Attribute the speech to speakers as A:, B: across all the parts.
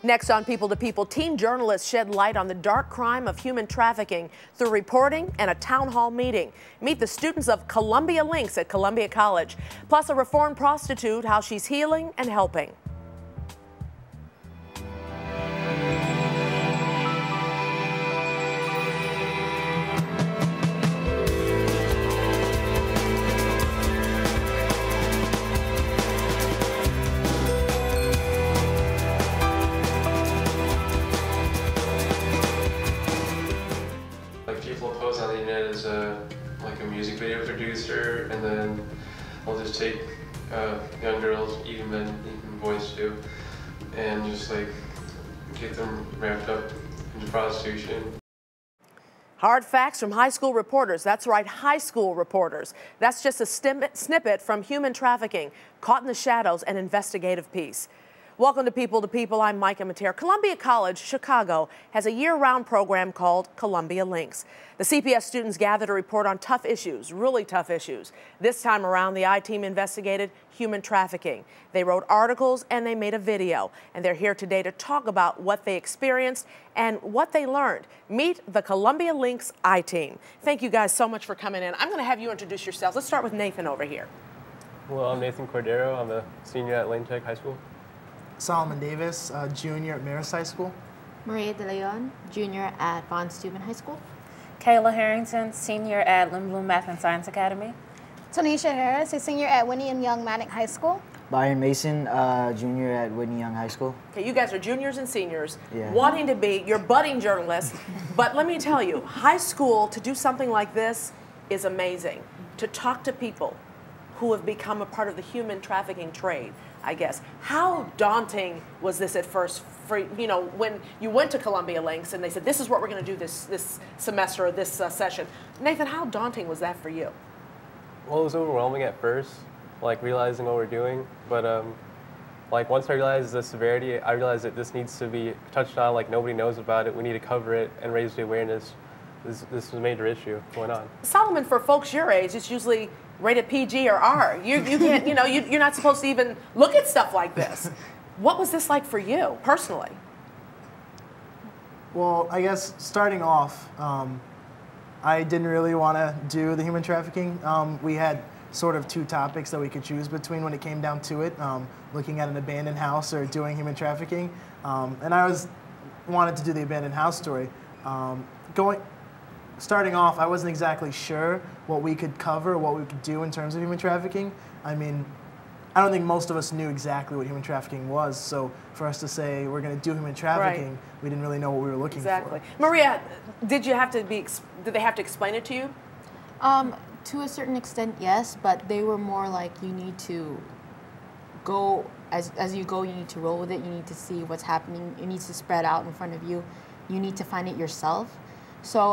A: Next on People to People, teen journalists shed light on the dark crime of human trafficking through reporting and a town hall meeting. Meet the students of Columbia Links at Columbia College, plus a reformed prostitute, how she's healing and helping.
B: People post on the internet as like a music video producer, and then I'll just take young girls, even men, even boys too, and just like get them wrapped up into prostitution.
A: Hard facts from high school reporters. That's right, high school reporters. That's just a snippet from Human Trafficking, Caught in the Shadows, an investigative piece. Welcome to People. I'm Micah Materre. Columbia College, Chicago, has a year-round program called Columbia Links. The CPS students gather to report on tough issues, really tough issues. This time around, the I-team investigated human trafficking. They wrote articles and they made a video. And they're here today to talk about what they experienced and what they learned. Meet the Columbia Links I-team. Thank you guys so much for coming in. I'm going to have you introduce yourselves. Let's start with Nathan over here.
B: Well, I'm Nathan Cordero. I'm a senior at Lane Tech High School.
C: Solomon Davis, junior at Marist High School.
D: Maria De Leon, junior at Von Steuben High School.
E: Kayla Harrington, senior at Lindblom Math and Science Academy.
F: Tanisha Harris, a senior at Whitney M. Young Manic High School.
G: Byron Mason, junior at Whitney Young High School.
A: Okay, you guys are juniors and seniors, wanting to be, you're budding journalists, but let me tell you, high school, to do something like this is amazing. To talk to people who have become a part of the human trafficking trade, I guess. How daunting was this at first for, you know, when you went to Columbia Links and they said, this is what we're going to do this semester or this session? Nathan, how daunting was that for you?
B: Well, it was overwhelming at first, like realizing what we're doing, but like once I realized the severity, I realized that this needs to be touched on, like nobody knows about it, we need to cover it and raise the awareness. This is a major issue going on.
A: Solomon, for folks your age, it's usually rated PG or R. You can't, you know, you're not supposed to even look at stuff like this. What was this like for you, personally?
C: Well, I guess starting off, I didn't really want to do the human trafficking. We had sort of two topics that we could choose between when it came down to it, looking at an abandoned house or doing human trafficking. And I wanted to do the abandoned house story. Starting off, I wasn't exactly sure what we could cover, what we could do in terms of human trafficking. I mean, I don't think most of us knew exactly what human trafficking was, so for us to say we're going to do human trafficking, we didn't really know what we were looking for.
A: Maria, did they have to explain it to you?
D: To a certain extent, yes, but they were more like, you need to go, as you go, you need to roll with it, you need to see what's happening, it needs to spread out in front of you, you need to find it yourself. So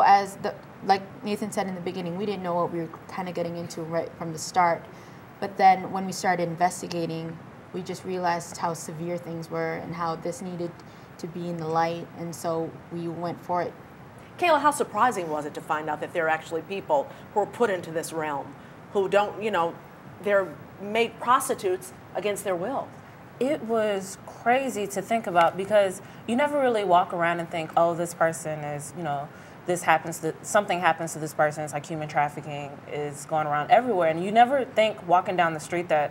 D: like Nathan said in the beginning, we didn't know what we were kind of getting into right from the start. But then when we started investigating, we just realized how severe things were and how this needed to be in the light. And so we went for it.
A: Kayla, how surprising was it to find out that there are actually people who are put into this realm who don't, you know, they're made prostitutes against their will?
E: It was crazy to think about because you never really walk around and think, oh, this person is, you know, something happens to this person. It's like human trafficking is going around everywhere. And you never think walking down the street that,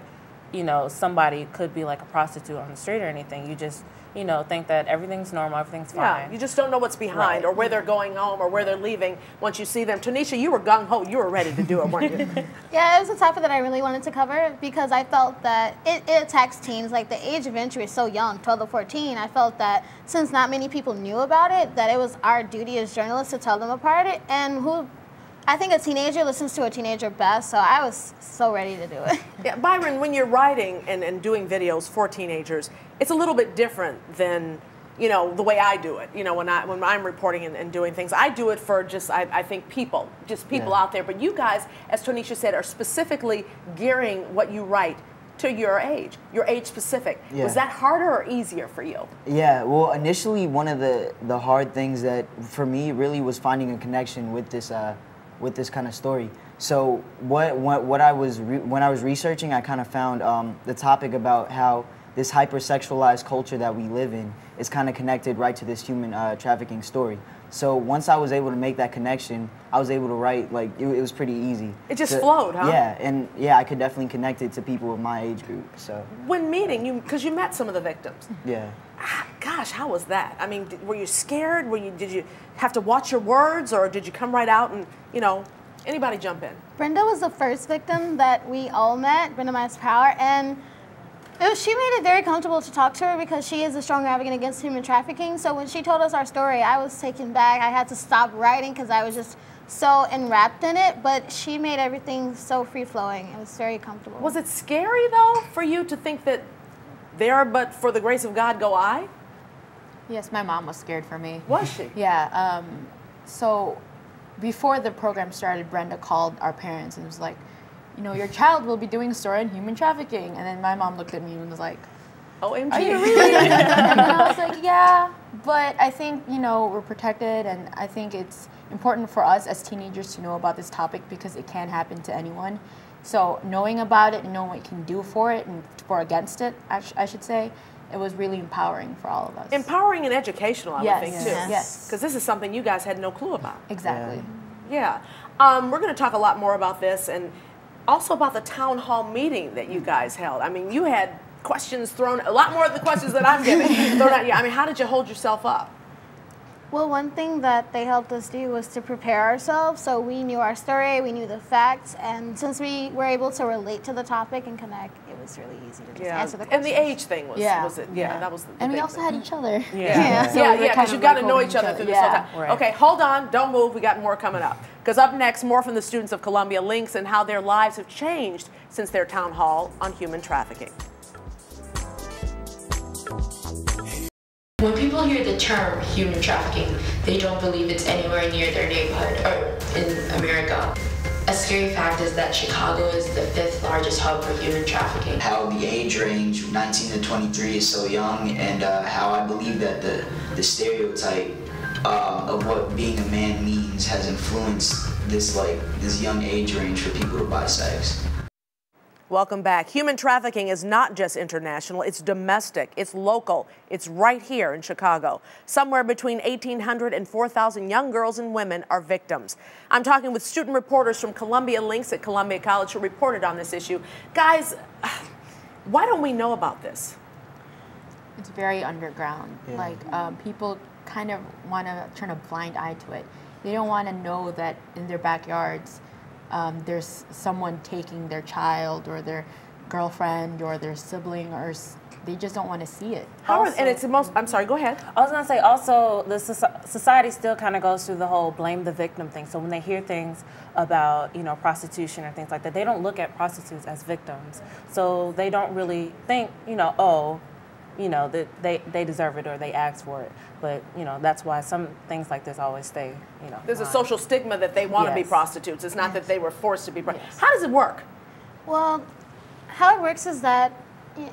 E: you know, somebody could be like a prostitute on the street or anything. You just, you know, think that everything's normal, everything's fine.
A: Yeah, you just don't know what's behind or where they're going home or where they're leaving once you see them. Tanisha, you were gung-ho. You were ready to do it, weren't you?
F: Yeah, it was a topic that I really wanted to cover because I felt that it attacks teens. Like, the age of entry is so young, 12 to 14. I felt that since not many people knew about it, that it was our duty as journalists to tell them about it. And I think a teenager listens to a teenager best, so I was so ready to do it.
A: Yeah, Byron, when you're writing and doing videos for teenagers, it's a little bit different than, you know, the way I do it. You know, when I'm reporting and doing things, I do it for just, I think, people out there. But you guys, as Tanisha said, are specifically gearing what you write to your age specific. Yeah. Was that harder or easier for you?
G: Yeah, well, initially one of the hard things that for me really was finding a connection with this kind of story. So when I was researching, I kind of found the topic about how this hypersexualized culture that we live in is kind of connected right to this human trafficking story. So once I was able to make that connection, I was able to write, like, it was pretty easy.
A: It just flowed, huh?
G: Yeah, and yeah, I could definitely connect it to people of my age group, so.
A: When meeting, because you met some of the victims.
G: Yeah.
A: Gosh, how was that? I mean, were you scared? Did you have to watch your words, or did you come right out and, you know, anybody jump in?
F: Brenda was the first victim that we all met, Brenda Power, and she made it very comfortable to talk to her because she is a strong advocate against human trafficking. So when she told us our story, I was taken back. I had to stop writing because I was just so enwrapped in it, but she made everything so free-flowing. It was very comfortable.
A: Was it scary, though, for you to think that there, but for the grace of God go I?
D: Yes, my mom was scared for me.
A: Was she?
D: Yeah. So before the program started, Brenda called our parents and was like, you know, your child will be doing a story on human trafficking. And then my mom looked at me and was like,
A: OMG,
D: are you really? And I was like, yeah, but I think, you know, we're protected, and I think it's important for us as teenagers to know about this topic because it can happen to anyone. So knowing about it and knowing what you can do for it and for against it, I should say, it was really empowering for all of us.
A: Empowering and educational, I would think, too.
D: Yes.
A: Because this is something you guys had no clue about.
D: Exactly.
A: Yeah. We're going to talk a lot more about this and also about the town hall meeting that you guys held. I mean, you had questions thrown, a lot more of the questions that I'm giving thrown at you. I mean, how did you hold yourself up?
F: Well, one thing that they helped us do was to prepare ourselves. So we knew our story, we knew the facts, and since we were able to relate to the topic and connect, it was really easy to just answer the questions.
A: And the age thing was, that was the
D: And we
A: big
D: also
A: thing.
D: had each other.
A: Yeah, because you've got to know each other through this whole time.
E: Right.
A: Okay, hold on, don't move, we got more coming up. Because up next, more from the students of Columbia Links and how their lives have changed since their town hall on human trafficking.
H: When people hear the term human trafficking, they don't believe it's anywhere near their neighborhood or in America. A scary fact is that Chicago is the 5th largest hub for human trafficking.
I: How the age range, 19 to 23, is so young, and how I believe that the stereotype of what being a man means has influenced this young age range for people to buy sex.
A: Welcome back. Human trafficking is not just international, it's domestic, it's local, it's right here in Chicago. Somewhere between 1,800 and 4,000 young girls and women are victims. I'm talking with student reporters from Columbia Links at Columbia College who reported on this issue. Guys, why don't we know about this?
D: It's very underground.
G: Yeah.
D: Like, people kind of want to turn a blind eye to it. They don't want to know that in their backyards, there's someone taking their child or their girlfriend or their sibling, or they just don't want to see it.
A: And it's the most, I'm sorry, go ahead.
E: I was going to say also, the society still kind of goes through the whole blame the victim thing. So when they hear things about, you know, prostitution or things like that, they don't look at prostitutes as victims. So they don't really think, you know, oh, you know, that they deserve it or they asked for it. But, you know, that's why some things like this always stay, you know.
A: There's a social stigma that they want to be prostitutes. It's not that they were forced to be prostitutes. How does it work?
F: Well, how it works is that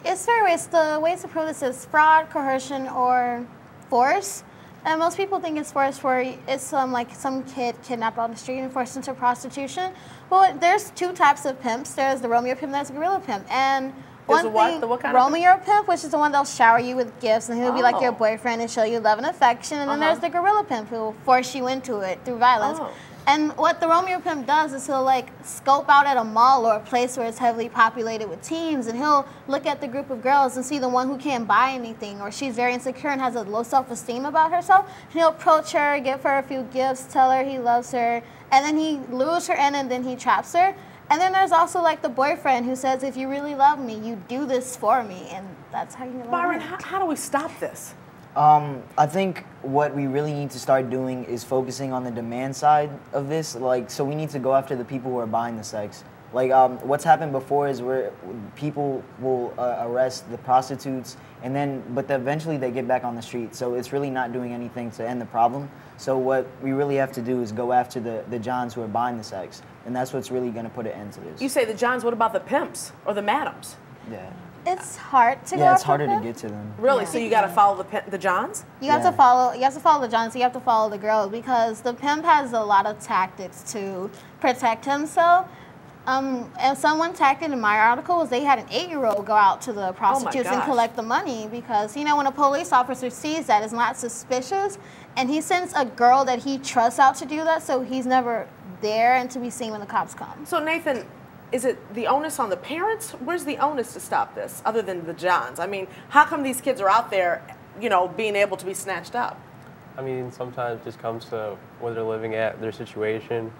F: it's very ways. The ways to prove this is fraud, coercion, or force. And most people think it's force where it's like some kid kidnapped on the street and forced into prostitution. But there's two types of pimps. There's the Romeo pimp, there's the gorilla pimp. And what kind of Romeo pimp, which is the one that'll shower you with gifts and he'll be like your boyfriend and show you love and affection. And then there's the gorilla pimp who will force you into it through violence. And what the Romeo pimp does is he'll like scope out at a mall or a place where it's heavily populated with teens, and he'll look at the group of girls and see the one who can't buy anything or she's very insecure and has a low self-esteem about herself. And he'll approach her, give her a few gifts, tell her he loves her, and then he lures her in and then he traps her. And then there's also like the boyfriend who says, if you really love me, you do this for me. And that's how you love me.
A: Byron, how do we stop this?
G: I think what we really need to start doing is focusing on the demand side of this. Like, so we need to go after the people who are buying the sex. Like, what's happened before is where people will arrest the prostitutes, and then, but eventually they get back on the street. So it's really not doing anything to end the problem. So what we really have to do is go after the Johns who are buying the sex, and that's what's really going to put an end to this.
A: You say the Johns, what about the pimps or the madams?
G: Yeah.
F: It's hard to go.
G: Yeah, it's harder to get to them.
A: Really? Yeah. So you got to follow the Johns?
F: You have to follow. You have to follow the Johns. You have to follow the girls because the pimp has a lot of tactics to protect himself. And someone tagged it in my article was they had an 8-year-old go out to the prostitutes and collect the money because, you know, when a police officer sees that, it's not suspicious, and he sends a girl that he trusts out to do that, so he's never there and to be seen when the cops come.
A: So Nathan, is it the onus on the parents? Where's the onus to stop this, other than the Johns? I mean, how come these kids are out there, you know, being able to be snatched up?
B: I mean, sometimes it just comes to where they're living at, their situation.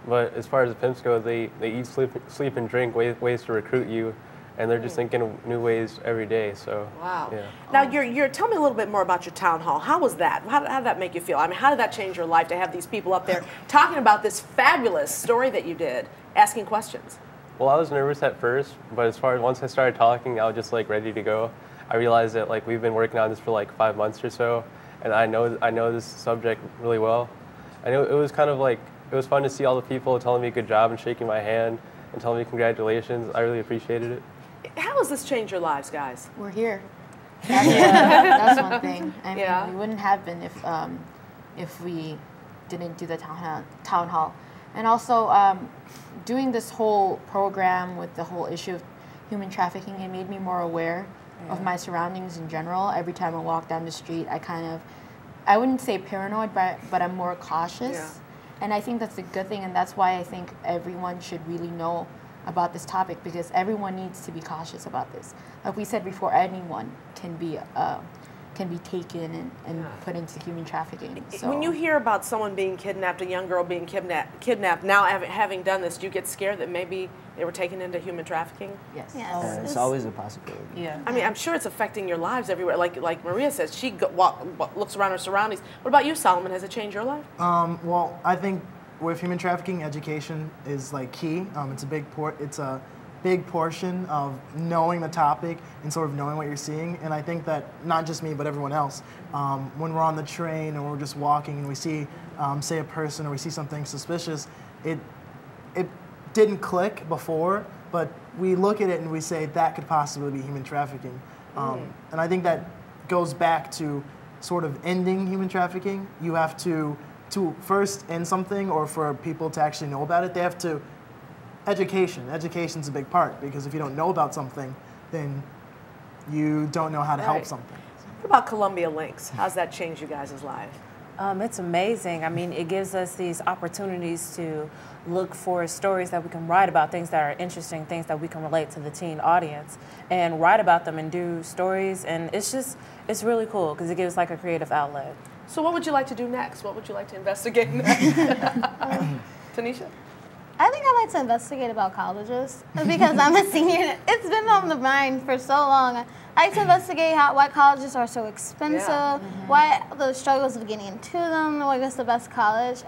B: But as far as the pimps go, they eat, sleep, and drink ways to recruit you, and they're just thinking of new ways every day. So
A: wow.
B: Yeah.
A: Now, tell me a little bit more about your town hall. How was that? How did that make you feel? I mean, how did that change your life to have these people up there talking about this fabulous story that you did, asking questions?
B: Well, I was nervous at first, but as far as once I started talking, I was just like ready to go. I realized that like we've been working on this for like 5 months or so, and I know this subject really well. I know it was kind of like. It was fun to see all the people telling me good job and shaking my hand and telling me congratulations. I really appreciated it.
A: How has this changed your lives, guys?
D: We're here. That's one thing. I mean, we wouldn't have been if we didn't do the town hall. And also, doing this whole program with the whole issue of human trafficking, it made me more aware of my surroundings in general. Every time I walk down the street, I wouldn't say paranoid, but I'm more cautious.
A: Yeah.
D: And I think that's a good thing, and that's why I think everyone should really know about this topic, because everyone needs to be cautious about this. Like we said before, anyone can be taken and put into human trafficking. So.
A: When you hear about someone being kidnapped, a young girl being kidnapped, now having done this, do you get scared that maybe they were taken into human trafficking?
D: Yes.
G: It's always a possibility.
E: Yeah.
A: I mean, I'm sure it's affecting your lives everywhere. Like Maria says, she looks around her surroundings. What about you, Solomon? Has it changed your life?
C: Well, I think with human trafficking, education is like key. It's a big portion of knowing the topic and sort of knowing what you're seeing. And I think that not just me, but everyone else, when we're on the train or we're just walking and we see, say, a person or we see something suspicious, it didn't click before, but we look at it and we say that could possibly be human trafficking. And I think that goes back to sort of ending human trafficking. You have to first end something, or for people to actually know about it, they have to. Education's a big part, because if you don't know about something, then you don't know how to help something.
A: What about Columbia Links? How's that changed you guys' lives?
E: It's amazing. I mean, it gives us these opportunities to look for stories that we can write about, things that are interesting, things that we can relate to the teen audience, and write about them and do stories. And it's really cool because it gives like a creative outlet.
A: So what would you like to do next? What would you like to investigate next? Tanisha?
F: I think I like to investigate about colleges because I'm a senior. It's been on the mind for so long. I like to investigate why colleges are so expensive, why the struggles of getting into them, what is the best college.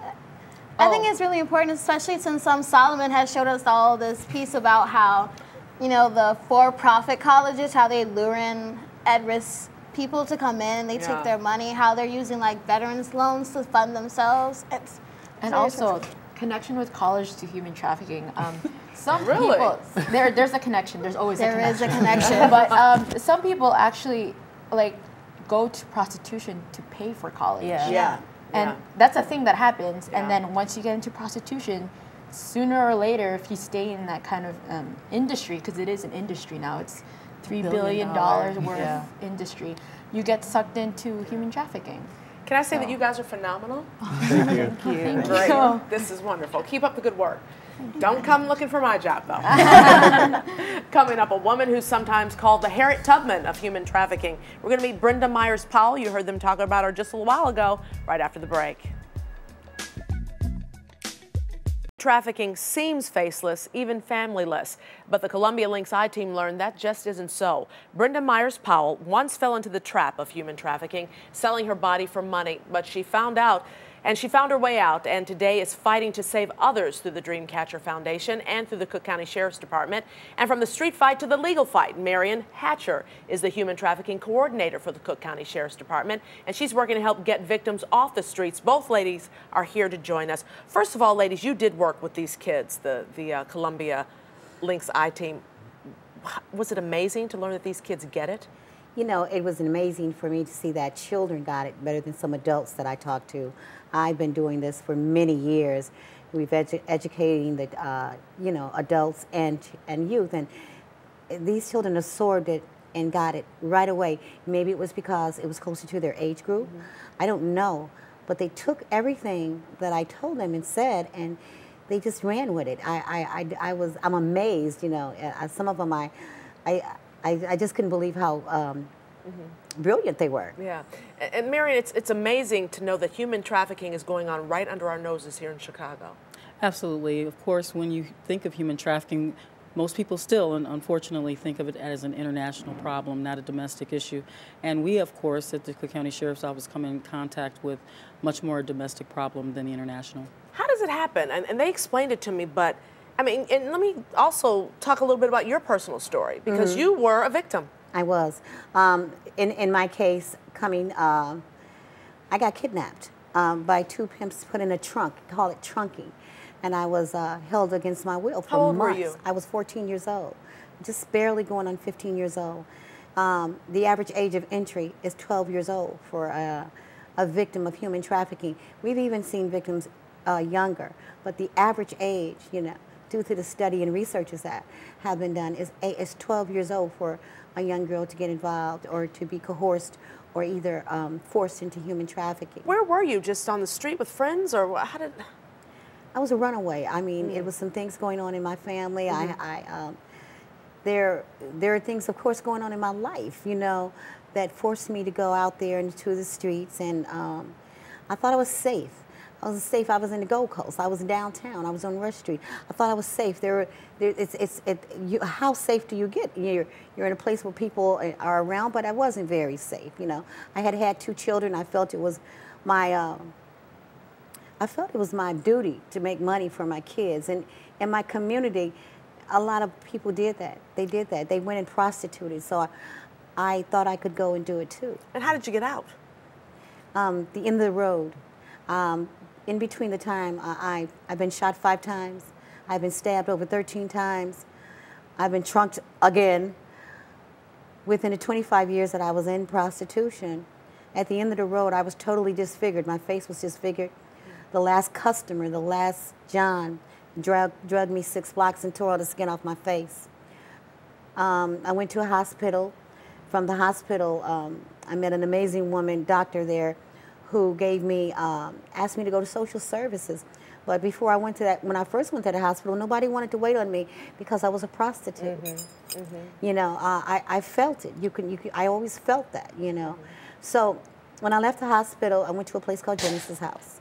F: I think it's really important, especially since Solomon has showed us all this piece about how, you know, the for-profit colleges, how they lure in at-risk people to come in, they take their money, how they're using like veterans loans to fund themselves.
D: And also, connection with college to human trafficking. Some
A: Really?
D: people, there's a connection. There's always a connection.
F: There is a connection.
D: But some people actually like go to prostitution to pay for college. And that's a thing that happens. And then once you get into prostitution, sooner or later, if you stay in that kind of industry, because it is an industry now, it's $3 billion worth industry, you get sucked into human trafficking.
A: Can I say that you guys are phenomenal?
B: Thank you.
D: Thank you.
A: Great. This is wonderful. Keep up the good work. Don't come looking for my job, though. Coming up, a woman who's sometimes called the Harriet Tubman of human trafficking. We're going to meet Brenda Myers-Powell. You heard them talk about her just a while ago, right after the break. Trafficking seems faceless, even familyless, but the Columbia Links I-Team learned that just isn't so. Brenda Myers-Powell once fell into the trap of human trafficking, selling her body for money, but she found her way out, and today is fighting to save others through the Dreamcatcher Foundation and through the Cook County Sheriff's Department. And from the street fight to the legal fight, Marion Hatcher is the human trafficking coordinator for the Cook County Sheriff's Department, and she's working to help get victims off the streets. Both ladies are here to join us. First of all, ladies, you did work with these kids, the Columbia Links I-Team. Was it amazing to learn that these kids get it?
J: You know, it was amazing for me to see that children got it better than some adults that I talked to. I've been doing this for many years, We've educating the, you know, adults and youth. And these children absorbed it and got it right away. Maybe it was because it was closer to their age group. I don't know. But they took everything that I told them and said, and they just ran with it. I'm amazed, you know. Some of them, I just couldn't believe how brilliant they were.
A: Yeah, and Marion, it's amazing to know that human trafficking is going on right under our noses here in Chicago.
K: Absolutely. Of course, when you think of human trafficking, most people still, and unfortunately, think of it as an international problem, not a domestic issue. And we, of course, at the Cook County Sheriff's Office come in contact with much more a domestic problem than the international. How
A: does it happen? And they explained it to me, but I mean, and let me also talk a little bit about your personal story, because you were a victim.
J: I was. In my case, I got kidnapped by two pimps, put in a trunk, call it trunking. And I was held against my will for months. How old were you? I was 14 years old, just barely going on 15 years old. The average age of entry is 12 years old for a victim of human trafficking. We've even seen victims younger, but the average age, you know, due to the study and researches that have been done, is 12 years old for a young girl to get involved or to be coerced or either forced into human trafficking.
A: Where were you? Just on the street with friends, or how did?
J: I was a runaway. I mean, it was some things going on in my family. There are things, of course, going on in my life, you know, that forced me to go out there into the streets, and I thought I was safe. I was safe. I was in the Gold Coast. I was downtown. I was on Rush Street. I thought I was safe. How safe do you get? You're in a place where people are around, but I wasn't very safe. You know, I had 2 children. I felt it was my duty to make money for my kids. And in my community, a lot of people did that. They did that. They went and prostituted. So I thought I could go and do it too.
A: And how did you get out?
J: The end of the road. In between the time, I've been shot 5 times. I've been stabbed over 13 times. I've been trunked again. Within the 25 years that I was in prostitution, at the end of the road, I was totally disfigured. My face was disfigured. The last customer, the last John, drugged me 6 blocks and tore all the skin off my face. I went to a hospital. From the hospital, I met an amazing woman, doctor there, who gave me, asked me to go to social services. But before I went to that, when I first went to the hospital, nobody wanted to wait on me because I was a prostitute. You know, I felt it. I always felt that, you know. So when I left the hospital, I went to a place called Genesis House,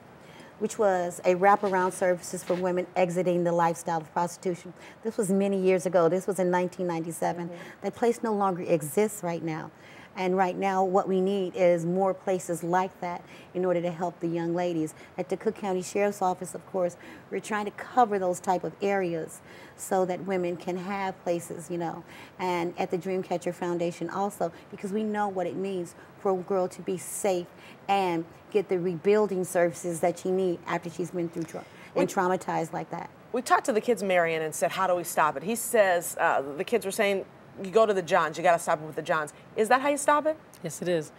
J: which was a wraparound services for women exiting the lifestyle of prostitution. This was many years ago. This was in 1997. That place no longer exists right now. And right now, what we need is more places like that in order to help the young ladies. At the Cook County Sheriff's Office, of course, we're trying to cover those type of areas so that women can have places, you know. And at the Dreamcatcher Foundation also, because we know what it means for a girl to be safe and get the rebuilding services that she needs after she's been through and traumatized like that.
A: We talked to the kids, Marion, and said, how do we stop it? He says, the kids were saying, you go to the Johns, you got to stop it with the Johns. Is that how you stop it?
K: Yes, it is.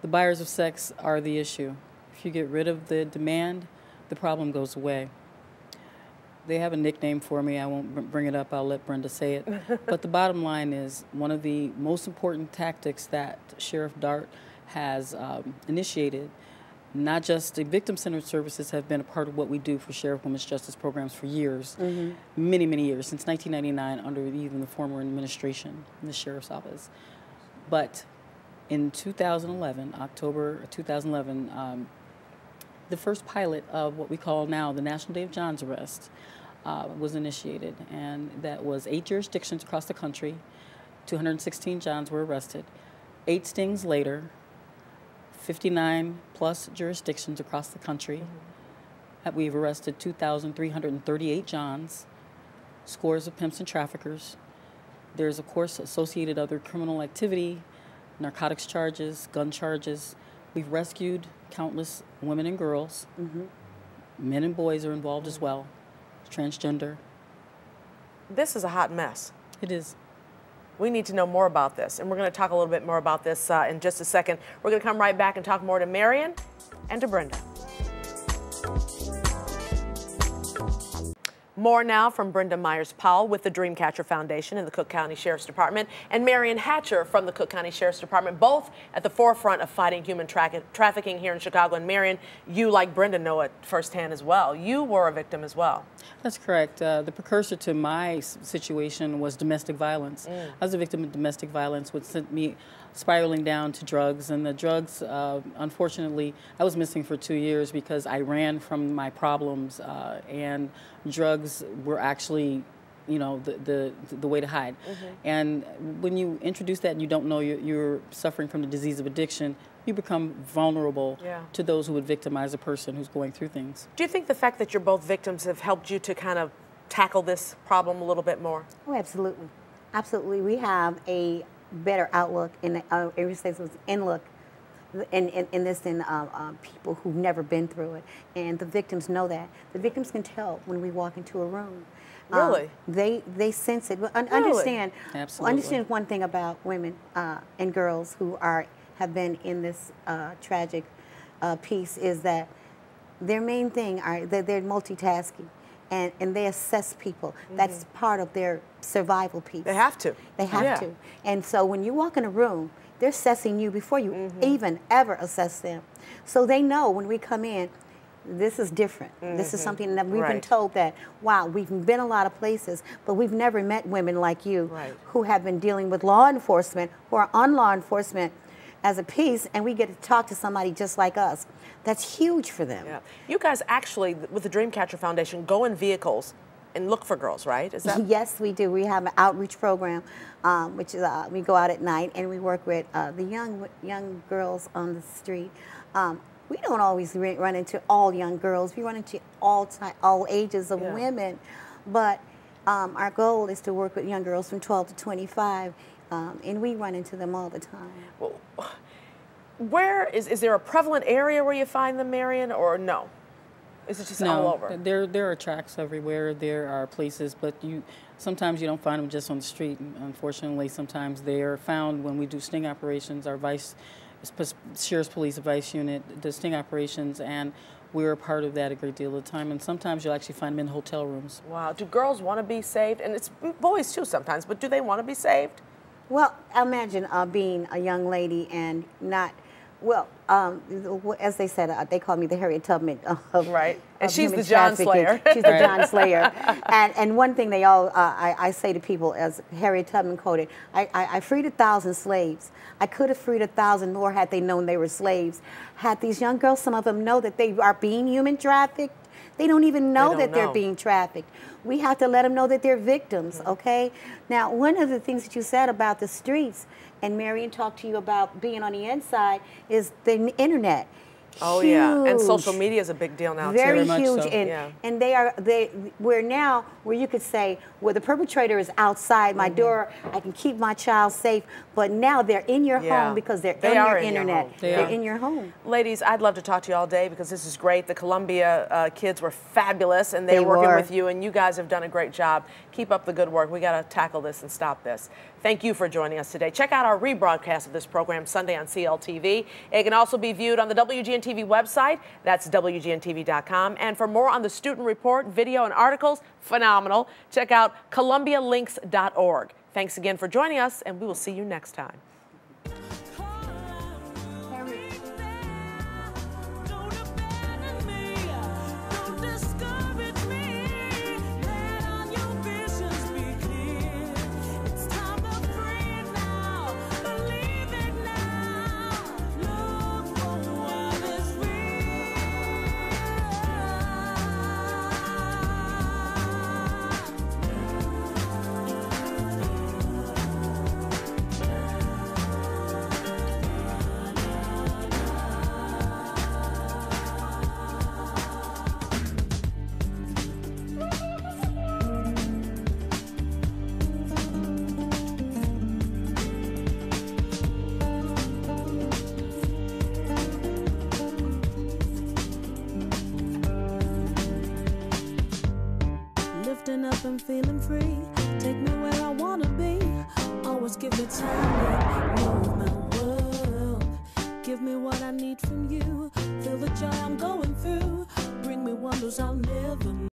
K: The buyers of sex are the issue. If you get rid of the demand, the problem goes away. They have a nickname for me. I won't bring it up. I'll let Brenda say it. But the bottom line is one of the most important tactics that Sheriff Dart has initiated. Not just the victim-centered services have been a part of what we do for Sheriff Women's Justice programs for years, many, many years, since 1999 under even the former administration in the Sheriff's Office. But in 2011, October 2011, the first pilot of what we call now the National Day of John's Arrest was initiated, and that was 8 jurisdictions across the country. 216 Johns were arrested. 8 stings later, 59 plus jurisdictions across the country. We've arrested 2,338 Johns, scores of pimps and traffickers. There's, of course, associated other criminal activity, narcotics charges, gun charges. We've rescued countless women and girls. Men and boys are involved as well, transgender.
A: This is a hot mess.
K: It is.
A: We need to know more about this, and we're going to talk a little bit more about this in just a second. We're going to come right back and talk more to Marion and to Brenda. More now from Brenda Myers-Powell with the Dreamcatcher Foundation in the Cook County Sheriff's Department, and Marion Hatcher from the Cook County Sheriff's Department, both at the forefront of fighting human trafficking here in Chicago. And Marion, you, like Brenda, know it firsthand as well. You were a victim as well.
K: That's correct. The precursor to my situation was domestic violence. I was a victim of domestic violence, which sent me spiraling down to drugs. And the drugs, unfortunately, I was missing for 2 years because I ran from my problems, and drugs were actually, you know, the way to hide. And when you introduce that and you don't know you're suffering from the disease of addiction, you become vulnerable to those who would victimize a person who's going through things.
A: Do you think the fact that you're both victims have helped you to kind of tackle this problem a little bit more?
J: Oh, absolutely. Absolutely. We have a better outlook in this than people who've never been through it. And the victims know that. The victims can tell when we walk into a room.
A: Really?
J: They sense it. Understand, understand one thing about women and girls who have been in this tragic piece is that their main thing are that they're multitasking. And they assess people. That's part of their survival piece.
A: They have to.
J: They have to. And so when you walk in a room, they're assessing you before you even ever assess them. So they know when we come in, this is different. This is something that we've been told that, wow, we've been a lot of places, but we've never met women like you who have been dealing with law enforcement, who are on law enforcement as a piece, and we get to talk to somebody just like us. That's huge for them.
A: You guys actually, with the Dreamcatcher Foundation, go in vehicles and look for girls, right? Is that?
J: Yes, we do. We have an outreach program, which is we go out at night and we work with the young girls on the street. We don't always run into all young girls. We run into all ages of women, but our goal is to work with young girls from 12 to 25, and we run into them all the time.
A: Well, where is there a prevalent area where you find them, Marion, or no? Is it just all over?
K: There are tracks everywhere. There are places, but sometimes you don't find them just on the street. Unfortunately, sometimes they are found when we do sting operations. Our Sheriff's Police Vice Unit does sting operations, and we're a part of that a great deal of the time. And sometimes you'll actually find them in hotel rooms.
A: Wow. Do girls want to be saved? And it's boys too sometimes, but do they want to be saved?
J: Well, imagine being a young lady and not. Well, as they said, they call me the Harriet Tubman of
A: and she's the John Slayer.
J: She's the John Slayer. And one thing they all, I say to people, as Harriet Tubman quoted, I freed 1,000 slaves. I could have freed 1,000 more had they known they were slaves. Had these young girls, some of them know that they are being human trafficked. They don't even know that they're being trafficked. We have to let them know that they're victims, okay? Now, one of the things that you said about the streets, and Marion talked to you about being on the inside, is the internet.
A: Oh, huge. Yeah, and social media is a big deal now,
J: Very
A: too.
J: Very huge, and we're now where you could say, well, the perpetrator is outside my door, I can keep my child safe, but now they're in your home because they're on your internet. They're in your home.
A: Ladies, I'd love to talk to you all day because this is great. The Columbia kids were fabulous, and they're working with you, and you guys have done a great job. Keep up the good work. We got to tackle this and stop this. Thank you for joining us today. Check out our rebroadcast of this program Sunday on CLTV. It can also be viewed on the WGN-TV website. That's WGN-TV.com. And for more on the student report, video, and articles, phenomenal, check out ColumbiaLinks.org. Thanks again for joining us, and we will see you next time.
L: Up and feeling free, take me where I wanna be. Always give me time to move my world. Give me what I need from you. Feel the joy I'm going through. Bring me wonders I'll never know.